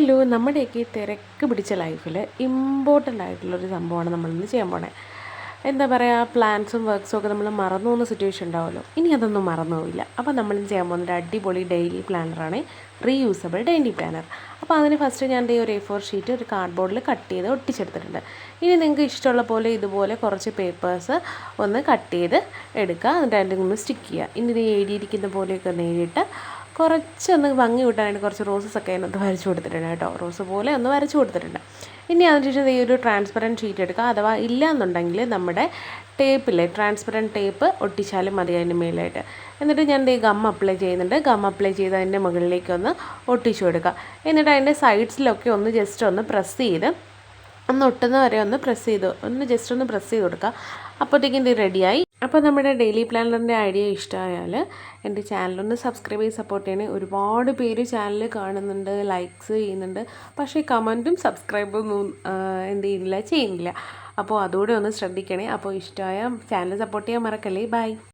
Hello, നമ്മുടെയൊക്കെ ഈ തിരക്ക് പിടിച്ച ലൈഫിൽ ഇമ്പോർട്ടൻ്റ് ആയിട്ടുള്ളൊരു സംഭവമാണ് നമ്മളിന്ന് ചെയ്യാൻ പോണേ. എന്താ പറയുക, പ്ലാൻസും വർക്ക്സും ഒക്കെ നമ്മൾ മറന്നു പോകുന്ന സിറ്റുവേഷൻ ഉണ്ടാവുമല്ലോ. ഇനി അതൊന്നും മറന്നു പോവില്ല. അപ്പോൾ നമ്മളിന്ന് ചെയ്യാൻ പോകുന്നൊരു അടിപൊളി ഡെയിലി പ്ലാനറാണ് റീയൂസബിൾ ഡെയിലി പ്ലാനർ. അപ്പോൾ അതിന് ഫസ്റ്റ് ഞാൻ ഒരു A4 ഷീറ്റ് ഒരു കാർഡ്ബോർഡിൽ കട്ട് ചെയ്ത് ഒട്ടിച്ചെടുത്തിട്ടുണ്ട്. ഇനി നിങ്ങൾക്ക് ഇഷ്ടമുള്ള പോലെ ഇതുപോലെ കുറച്ച് പേപ്പേഴ്സ് ഒന്ന് കട്ട് ചെയ്ത് എടുക്കുക, എന്നിട്ട് അതിൻ്റെ ഒന്ന് സ്റ്റിക്ക് ചെയ്യുക. ഇനി ഇത് എഴുതിയിരിക്കുന്ന പോലെയൊക്കെ ഒന്ന് എഴുതിയിട്ട് കുറച്ചൊന്ന് ഭംഗി കൂട്ടാനായിട്ട് കുറച്ച് റോസസ് ഒക്കെ അതിനകത്ത് വരച്ച് കൊടുത്തിട്ടുണ്ട് കേട്ടോ. റോസ് പോലെ ഒന്ന് വരച്ച് കൊടുത്തിട്ടുണ്ട്. ഇനി അതിനുശേഷം ഈ ഒരു ട്രാൻസ്പെറൻറ്റ് ഷീറ്റ് എടുക്കുക. അഥവാ ഇല്ല എന്നുണ്ടെങ്കിൽ നമ്മുടെ ടേപ്പില്ലേ, ട്രാൻസ്പെറൻറ്റ് ടേപ്പ് ഒട്ടിച്ചാലും മതി അതിൻ്റെ മേലായിട്ട്. എന്നിട്ട് ഞാൻ ഗം അപ്ലൈ ചെയ്യുന്നുണ്ട്. ഗം അപ്ലൈ ചെയ്ത് അതിൻ്റെ മുകളിലേക്കൊന്ന് ഒട്ടിച്ചു കൊടുക്കുക. എന്നിട്ട് അതിൻ്റെ സൈഡ്സിലൊക്കെ ഒന്ന് ജസ്റ്റ് ഒന്ന് പ്രസ് ചെയ്ത് ഒന്ന് ഒട്ടുന്ന വരെ ഒന്ന് ജസ്റ്റ് ഒന്ന് പ്രസ് ചെയ്ത് കൊടുക്കുക. അപ്പോഴത്തേക്കും ഇത് റെഡിയായി. അപ്പോൾ നമ്മുടെ ഡെയിലി പ്ലാനറിൻ്റെ ഐഡിയ ഇഷ്ടമായാൽ എൻ്റെ ചാനലൊന്ന് സബ്സ്ക്രൈബ് ചെയ്ത് സപ്പോർട്ട് ചെയ്യണേ. ഒരുപാട് പേര് ചാനൽ കാണുന്നുണ്ട്, ലൈക്സ് ചെയ്യുന്നുണ്ട്, പക്ഷേ കമൻറ്റും സബ്സ്ക്രൈബൊന്നും ചെയ്യുന്നില്ല. അപ്പോൾ അതുകൂടെ ഒന്ന് ശ്രദ്ധിക്കണേ. അപ്പോൾ ഇഷ്ടമായ ചാനൽ സപ്പോർട്ട് ചെയ്യാൻ മറക്കല്ലേ. ബൈ.